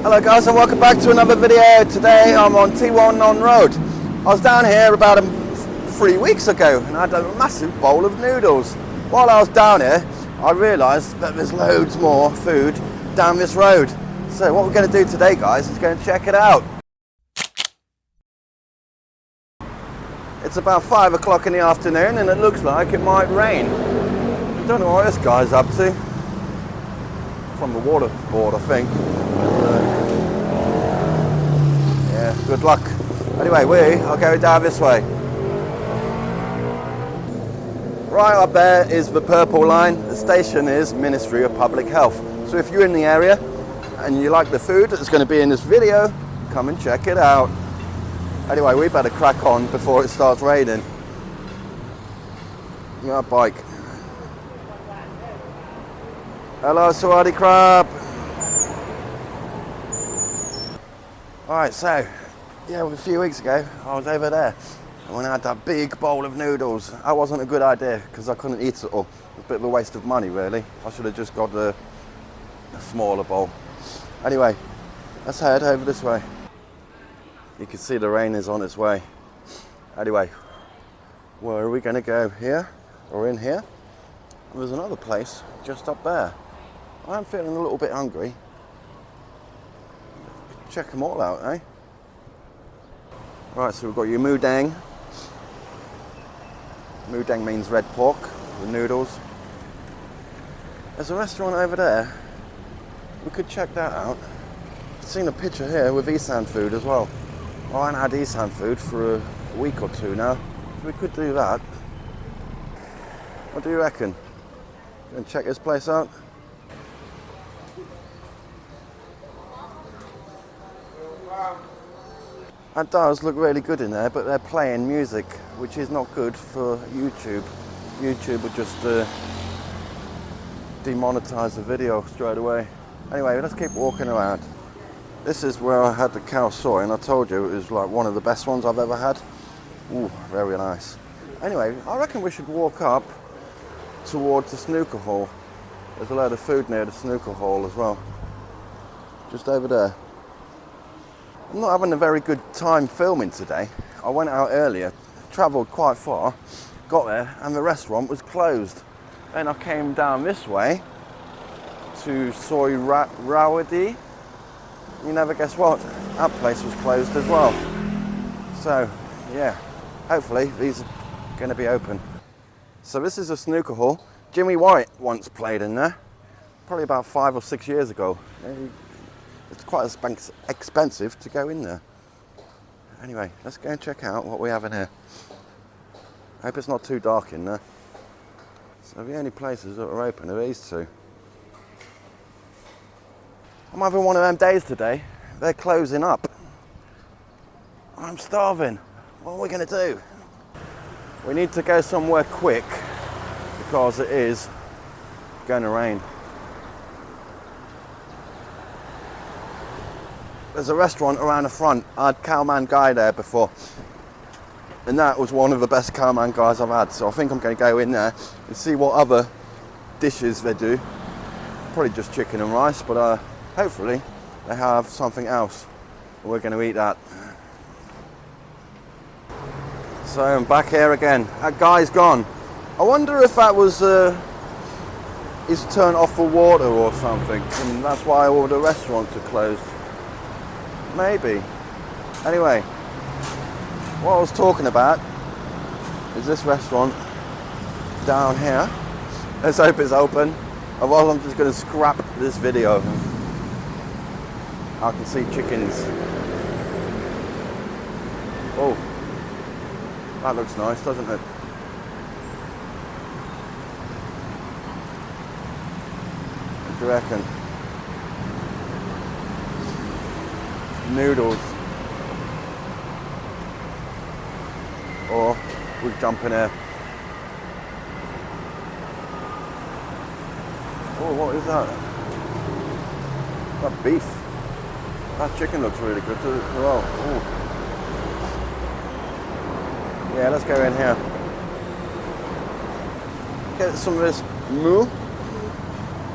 Hello guys and welcome back to another video. Today I'm on T1 Non Road. I was down here about 3 weeks ago and I had a massive bowl of noodles. While I was down here I realised that there's loads more food down this road. So what we're going to do today guys is go and check it out. It's about 5 o'clock in the afternoon and it looks like it might rain. I don't know what this guy's up to. From the waterboard I think. Yeah, good luck. Anyway, we are going down this way. Right up there is the purple line. The station is Ministry of Public Health. So if you're in the area and you like the food that's going to be in this video, come and check it out. Anyway, we better crack on before it starts raining. Our bike. Hello, Sawadee Crab. Alright, so, yeah, a few weeks ago, I was over there and when I had that big bowl of noodles. That wasn't a good idea because I couldn't eat it all. It was a bit of a waste of money, really. I should have just got a smaller bowl. Anyway, let's head over this way. You can see the rain is on its way. Anyway, where are we going to go? Here or in here? And there's another place just up there. I'm feeling a little bit hungry. Check them all out, eh? Right, so we've got your mudang. Mudang means red pork, the noodles. There's a restaurant over there. We could check that out. I've seen a picture here with Isan food as well. I haven't had Isan food for a week or two now. We could do that. What do you reckon? Go and check this place out. That does look really good in there, but they're playing music, which is not good for YouTube. YouTube would just demonetize the video straight away. Anyway, let's keep walking around. This is where I had the cow soy, and I told you it was like one of the best ones I've ever had. Ooh, very nice. Anyway, I reckon we should walk up towards the snooker hall. There's a load of food near the snooker hall as well. Just over there. I'm not having a very good time filming today. I went out earlier, travelled quite far, got there and the restaurant was closed. Then I came down this way to Soy Rawadi. You never guess what, that place was closed as well. So yeah, hopefully these are going to be open. So this is a snooker hall. Jimmy White once played in there, probably about 5 or 6 years ago. It's quite expensive to go in there. Anyway, let's go and check out what we have in here. I hope it's not too dark in there. So the only places that are open are these two. I'm having one of them days today. They're closing up. I'm starving. What are we going to do? We need to go somewhere quick because it is going to rain. There's a restaurant around the front. I had Cowman Guy there before. And that was one of the best Cowman Guys I've had. So I think I'm going to go in there and see what other dishes they do. Probably just chicken and rice, but hopefully they have something else. We're going to eat that. So I'm back here again. That guy's gone. I wonder if that was he's turned off for water or something. And that's why all the restaurants are closed. Maybe. Anyway, what I was talking about is this restaurant down here. Let's hope it's open. Otherwise I'm just going to scrap this video. I can see chickens. Oh, that looks nice, doesn't it? What do you reckon? Noodles, or we jump in here. Oh, what is that? That beef. That chicken looks really good as well. Ooh. Yeah, let's go in here. Get some of this moo.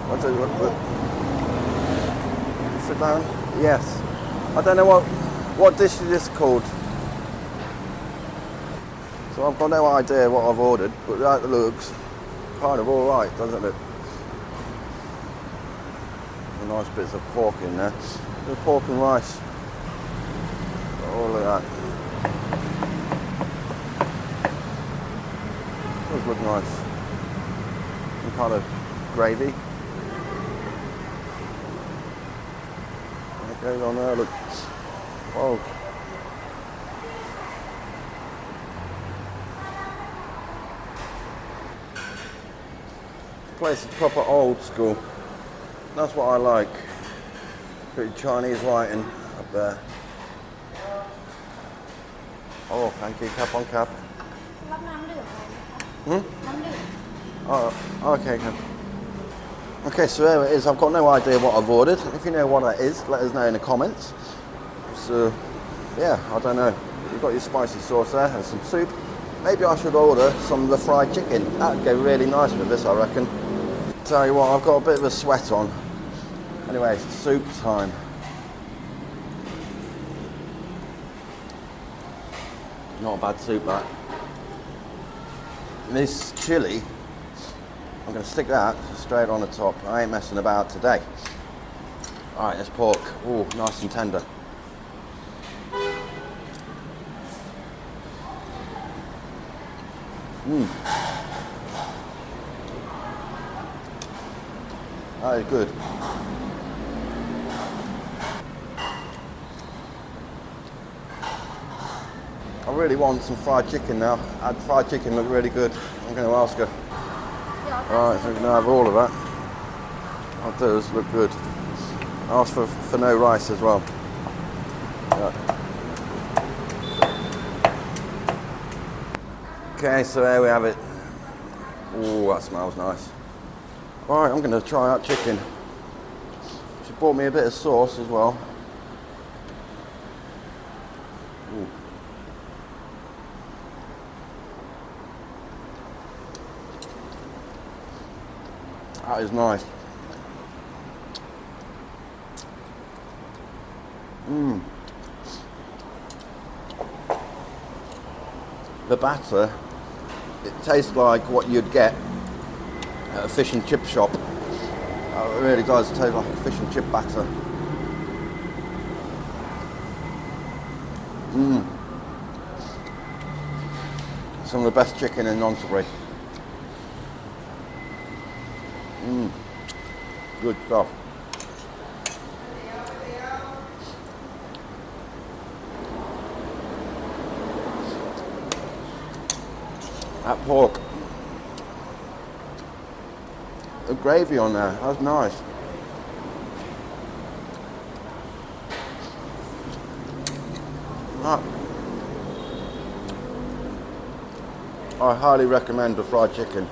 What's it? sit down? Yes. I don't know what dish is this called. So I've got no idea what I've ordered, but that looks kind of alright, doesn't it? Nice bits of pork in there. There's pork and rice. All of that. Does look nice. Some kind of gravy. What goes on there? Look. Whoa. This place is proper old school. That's what I like. Pretty Chinese writing up there. Oh, thank you. Cap on cap. Oh, okay, cap. Okay, so there it is. I've got no idea what I've ordered. If you know what that is, let us know in the comments. So, yeah, I don't know. You've got your spicy sauce there and some soup. Maybe I should order some of the fried chicken. That'd go really nice with this, I reckon. Tell you what, I've got a bit of a sweat on. Anyway, it's soup time. Not a bad soup, that. And this chilli, I'm going to stick that straight on the top. I ain't messing about today. Alright, there's pork. Ooh, nice and tender. That is good. I really want some fried chicken now. Fried chicken look really good. I'm going to ask her. Alright, so we're going to have all of that. That does look good. Ask for no rice as well. Yeah. Okay, so there we have it. Ooh, that smells nice. Alright, I'm going to try that chicken. She bought me a bit of sauce as well. Ooh. That is nice. The batter, it tastes like what you'd get at a fish and chip shop. It really does taste like a fish and chip batter. Some of the best chicken in Nonthaburi. Good stuff. That pork. The gravy on there, that's nice. I highly recommend the fried chicken.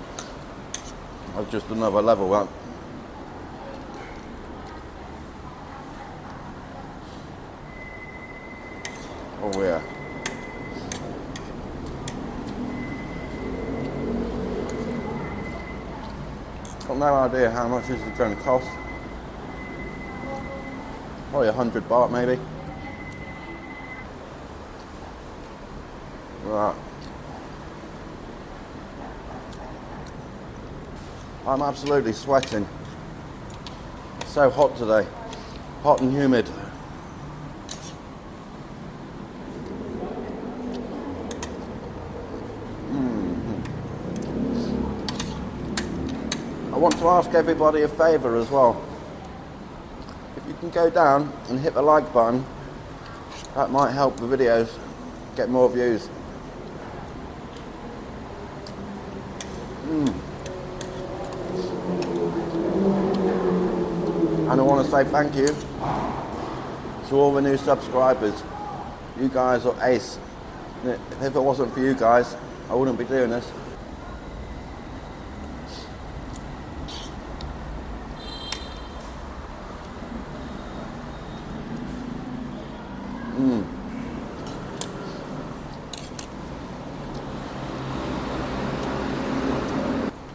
That's just another level, that. Oh yeah. Got no idea how much this is going to cost. Probably 100 baht maybe. Right. I'm absolutely sweating. It's so hot today. Hot and humid. I want to ask everybody a favour as well. If you can go down and hit the like button, that might help the videos get more views. And I want to say thank you to all the new subscribers. You guys are ace. If it wasn't for you guys, I wouldn't be doing this.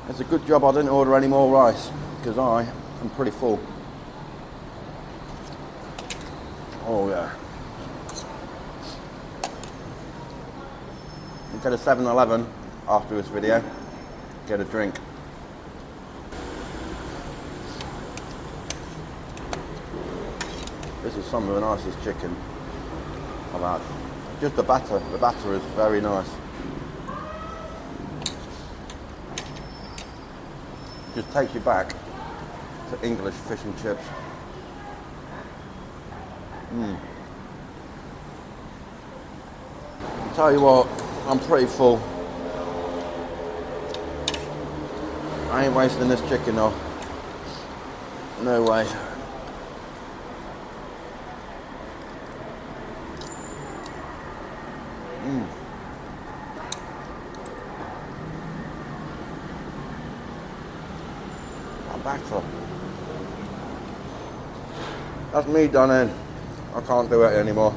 It's a good job I didn't order any more rice, because I am pretty full. Oh yeah. Get a 7-Eleven after this video. Get a drink. This is some of the nicest chicken I've had. Just the batter is very nice. Just takes you back to English fish and chips. I'll tell you what, I'm pretty full. I ain't wasting this chicken though. No way. Batter. That's me done in. I can't do it anymore.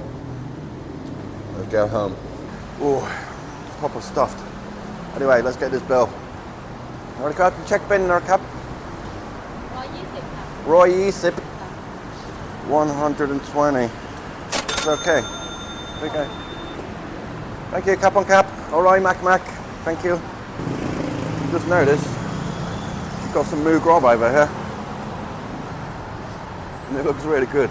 Let's go home. Oh, proper stuffed. Anyway, let's get this bill. Alright, got the check bin in our cup. 120. 120. It's okay. Okay. Thank you, cap on cap. Alright, Mac. Thank you. Just noticed got some moo grub over here and it looks really good.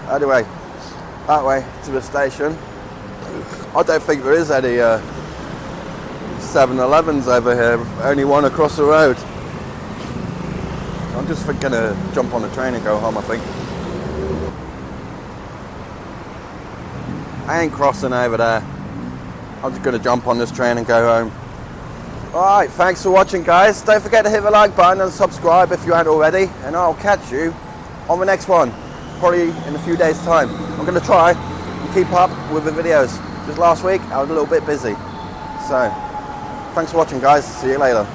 Anyway, that way to the station. I don't think there is any 7-Elevens over here, only one across the road. I'm just gonna jump on the train and go home, I think. I ain't crossing over there. I'm just gonna jump on this train and go home. Alright, thanks for watching guys. Don't forget to hit the like button and subscribe if you haven't already. And I'll catch you on the next one, probably in a few days time. I'm going to try and keep up with the videos. Just last week I was a little bit busy. So, thanks for watching guys. See you later.